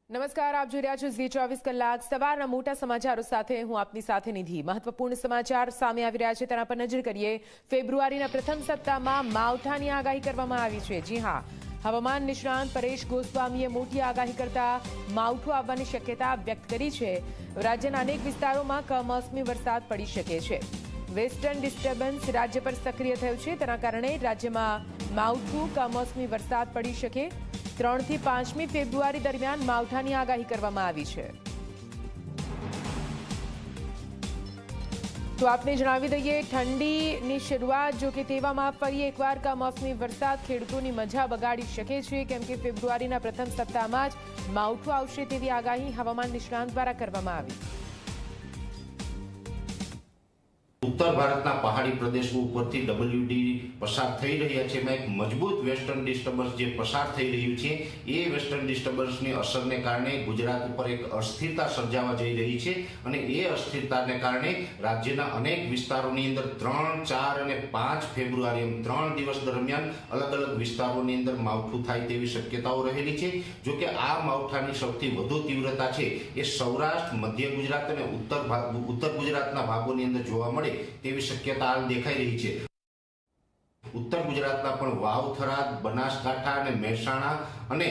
નમસ્કાર, આપ જોઈ રહ્યા છો ઝી 24 કલાક સવારના મોટા સમાચારો સાથે હું આપની સાથે નિધિ। મહત્વપૂર્ણ સમાચાર સામે આવી રહ્યા છે તેના પર નજર કરીએ। ફેબ્રુઆરીના પ્રથમ સપ્તાહમાં માવઠાની આગાહી કરવામાં આવી છે। જી હા, હવામાન નિષ્ણાંત પરેશ ગોસ્વામીએ મોટી આગાહી કરતા માવઠું આવવાની શક્યતા વ્યક્ત કરી છે। રાજ્યના અનેક વિસ્તારોમાં કમોસમી વરસાદ પડી શકે છે। વેસ્ટર્ન ડિસ્ટર્બન્સ રાજ્ય પર સક્રિય થયું છે, તેના કારણે રાજ્યમાં માવઠું કમોસમી વરસાદ પડી શકે। 3 થી 5મી ફેબ્રુઆરી દરમિયાન માવઠાની આગાહી કરવામાં આવી છે। તો આપને જણાવી દઈએ, ઠંડીની શરૂઆત જો કે તેવામાં ફરી એકવાર કમોસમી વરસાદ ખેડૂતોની મજા બગાડી શકે છે, કેમ કે ફેબ્રુઆરીના પ્રથમ સપ્તાહમાં જ માવઠું આવશે તેવી આગાહી હવામાન નિષ્ણાંત દ્વારા કરવામાં આવી। ઉત્તર ભારતના પહાડી પ્રદેશો ઉપરથી WD પસાર થઈ રહ્યા છે। એમાં એક મજબૂત વેસ્ટર્ન ડિસ્ટર્બન્સ જે પસાર થઈ રહ્યું છે, એ વેસ્ટર્ન ડિસ્ટર્બન્સની અસરને કારણે ગુજરાત ઉપર એક અસ્થિરતા સર્જાવા જઈ રહી છે અને એ અસ્થિરતાને કારણે રાજ્યના અનેક વિસ્તારોની અંદર 3, 4 અને 5 ફેબ્રુઆરી એમ 3 દિવસ દરમિયાન અલગ અલગ વિસ્તારોની અંદર માવઠું થાય તેવી શક્યતાઓ રહેલી છે। જો કે આ માવઠાની સૌથી વધુ તીવ્રતા છે એ સૌરાષ્ટ્ર, મધ્ય ગુજરાત અને ઉત્તર ગુજરાતના ભાગોની અંદર જોવા મળે તેવી શક્યતા હાલ દેખાઈ રહી છે। ઉત્તર ગુજરાતના પણ વાવ, થરાદ, બનાસકાંઠા અને મહેસાણા અને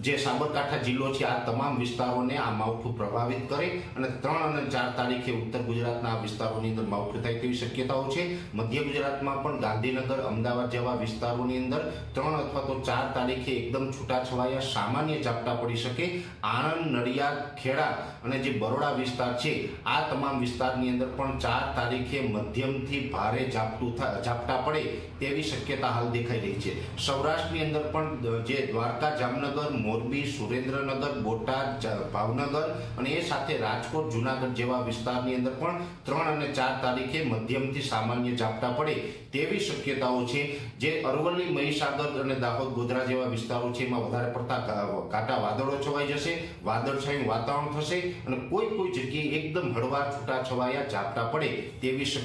જે સાબરકાંઠા જિલ્લો છે, આ તમામ વિસ્તારોને આ માવઠું પ્રભાવિત કરે અને 3 અને 4 તારીખે ઉત્તર ગુજરાતના આ વિસ્તારોની અંદર માવઠું થાય તેવી શક્યતાઓ છે। મધ્ય ગુજરાતમાં પણ ગાંધીનગર, અમદાવાદ જેવા વિસ્તારોની અંદર 3 અથવા તો 4 તારીખે એકદમ છૂટાછવાયા સામાન્ય ઝાપટા પડી શકે। આણંદ, નડિયાદ, ખેડા અને જે બરોડા વિસ્તાર છે, આ તમામ વિસ્તારની અંદર પણ 4 તારીખે મધ્યમથી ભારે ઝાપટા પડે તેવી શક્યતા હાલ દેખાઈ રહી છે। સૌરાષ્ટ્રની અંદર પણ જે દ્વારકા, જામનગર, મોરબી, સુરેન્દ્રનગર, બોટાદ, ભાવનગર અને એ સાથે રાજકોટ, જુનાગઢ જેવા વિસ્તારની અંદર પણ 3 અને 4 તારીખે મધ્યમથી સામાન્ય ઝાપટા પડે તેવી શક્યતાઓ છે। જે અરવલ્લી, મહીસાગર અને દાહોદ, ગોધરા જેવા વિસ્તારો છે, એમાં વધારે પડતા ઘાટા વાદળો છવાઈ જશે, વાદળછાયું વાતાવરણ થશે અને કોઈ જગ્યાએ એકદમ હળવા છૂટાછવાયા ઝાપટા પડે તેવી શક્યતા